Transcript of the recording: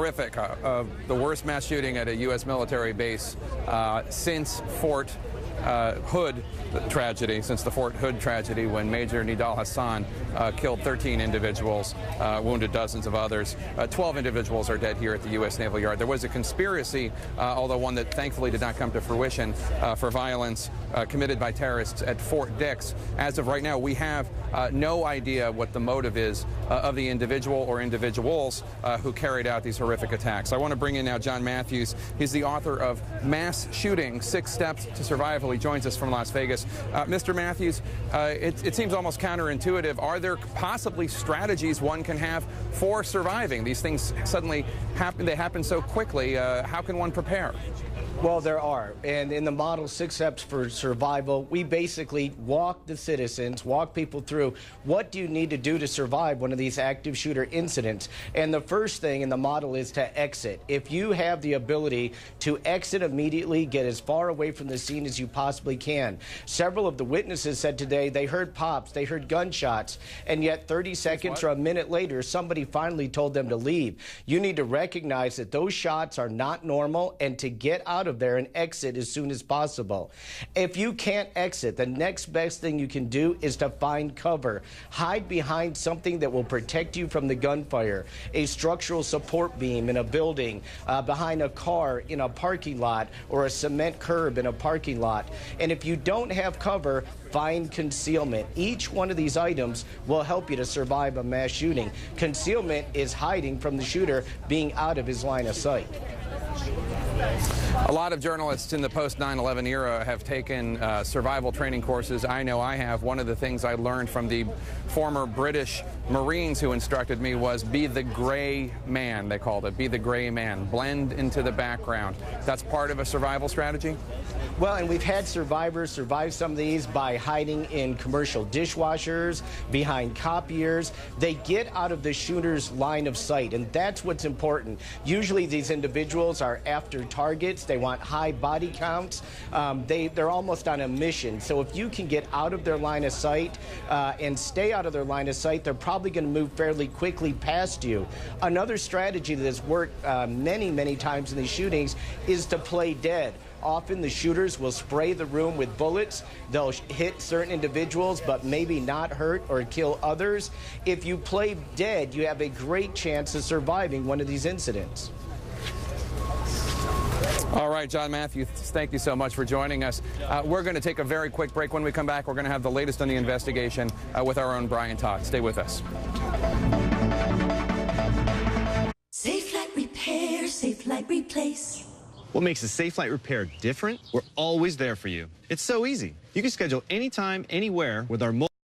horrific. The worst mass shooting at a U.S. military base since Fort Hood tragedy, since the Fort Hood tragedy when Major Nidal Hassan killed 13 individuals, wounded dozens of others. 12 individuals are dead here at the U.S. Naval Yard. There was a conspiracy, although one that thankfully did not come to fruition, for violence committed by terrorists at Fort Dix. As of right now, we have no idea what the motive is of the individual or individuals who carried out these horrific attacks. I want to bring in now John Matthews. He's the author of Mass Shooting, 6 Steps to Survival. He joins us from Las Vegas. Mr. Matthews, it seems almost counterintuitive. Are there possibly strategies one can have for surviving? These things suddenly happen. They happen so quickly. How can one prepare? Well, there are. And in the model 6 Steps for Survival, we basically walk the citizens, walk people through what do you need to do to survive one of these active shooter incidents. And the first thing in the model is to exit. If you have the ability to exit immediately, get as far away from the scene as you possibly can. Several of the witnesses said today they heard pops, they heard gunshots, and yet 30 seconds or a minute later, somebody finally told them to leave. You need to recognize that those shots are not normal and to get out of there and exit as soon as possible. If you can't exit, the next best thing you can do is to find cover. Hide behind something that will protect you from the gunfire. A structural support beam in a building, behind a car in a parking lot, or a cement curb in a parking lot. And if you don't have cover, find concealment. Each one of these items will help you to survive a mass shooting. Concealment is hiding from the shooter, being out of his line of sight. A lot of journalists in the post-9/11 era have taken survival training courses. I know I have. One of the things I learned from the former British Marines who instructed me was be the gray man, they called it. Be the gray man. Blend into the background. That's part of a survival strategy? Well, and we've had survivors survive some of these by hiding in commercial dishwashers, behind copiers. They get out of the shooter's line of sight, and that's what's important. Usually these individuals are after targets. They want high body counts. They're almost on a mission. So if you can get out of their line of sight and stay out of their line of sight, they're probably going to move fairly quickly past you. Another strategy that has worked many times in these shootings is to play dead. Often the shooters will spray the room with bullets. They'll hit certain individuals, but maybe not hurt or kill others. If you play dead, you have a great chance of surviving one of these incidents. All right, John Matthews, thank you so much for joining us. We're going to take a very quick break. When we come back, we're going to have the latest on the investigation with our own Brian Todd. Stay with us. Safe Light Repair, Safe Light Replace. What makes a Safe Light Repair different? We're always there for you. It's so easy. You can schedule anytime, anywhere with our mobile